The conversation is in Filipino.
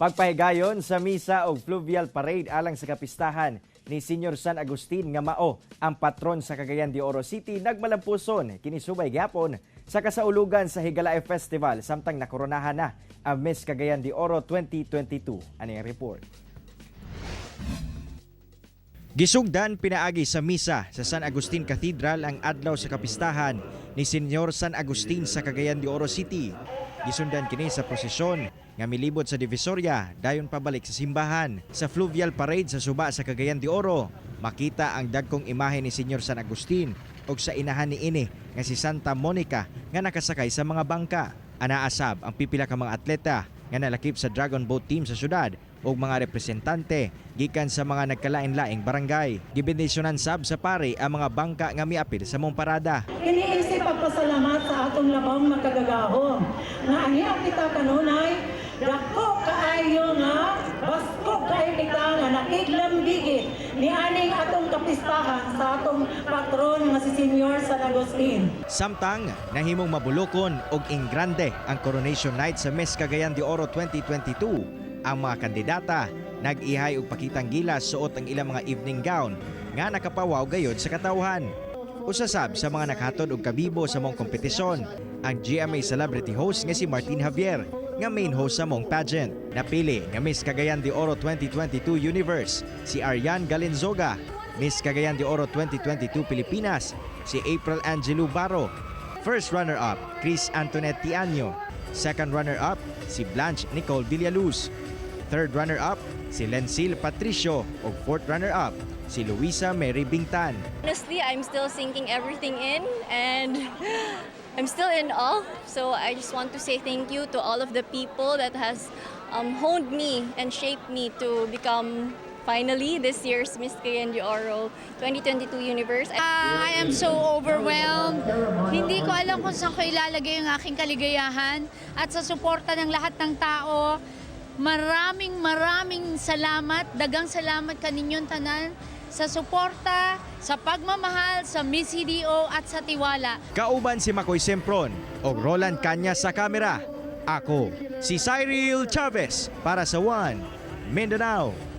Pagpahigayon sa misa o fluvial parade alang sa kapistahan ni Senior San Agustin nga mao ang patron sa Cagayan de Oro City nagmalampuson kinisubay gyapon sa kasaulugan sa Higalae Festival samtang nakoronahan na ang Miss Cagayan de Oro 2022. Ani ang report. Gisugdan pinaagi sa misa sa San Agustin Cathedral ang adlaw sa kapistahan ni Senior San Agustin sa Cagayan de Oro City. Gisundan kini sa prosesyon nga milibot sa Divisoria dayon pabalik sa simbahan. Sa fluvial parade sa suba sa Cagayan de Oro, makita ang dagkong imahe ni Senior San Agustin ug sa inahan niini nga si Santa Monica nga nakasakay sa mga bangka. Anaasab ang pipila ka mga atleta nga nalakip sa Dragon Boat Team sa syudad ug mga representante gikan sa mga nagkalain-laing barangay. Gibendisyonan sab sa pare ang mga bangka nga miapil sa mong parada. Iniisip pagpasalamat sa atong labang makagagahom nga aniya kita kanunay dako kaayo nga basko kaayo kita nga nakiglambigi ni aning atong kapistahan sa atong patron nga si Senior San Agustin. Samtang nahimong mabulokon og ingrande ang coronation night sa Miss Cagayan de Oro 2022. Ang mga kandidata nag-ihay og pakitang gilas suot ang ilang mga evening gown nga nakapawaw gayod sa katawhan. Usasab sa mga nakahatod og kabibo sa mong kompetisyon ang GMA celebrity host nga si Martin Javier nga main host sa mong pageant. Napili nga Miss Cagayan de Oro 2022 Universe si Ariane Galenzoga, Miss Cagayan de Oro 2022 Pilipinas si April Angelou Barro, first runner-up Chris Antoinette Tiaño, second runner-up si Blanche Nicole Villaluz, third runner-up si Lencil Patricio ug fourth runner-up si Luisa Mary Bingtan. Honestly, I'm still sinking everything in and I'm still in awe. So I just want to say thank you to all of the people that has honed me and shaped me to become finally this year's Miss Cagayan de Oro 2022 Universe. I am so overwhelmed. Hindi ko alam kung saan ko ilalagay yung aking kaligayahan at sa suporta ng lahat ng tao. Maraming salamat, dagang salamat kaninyong tanan sa suporta, sa pagmamahal, sa Miss CDO at sa tiwala. Kauban si Makoy Sempron o Roland Cañas sa kamera. Ako, si Cyril Chavez para sa One Mindanao.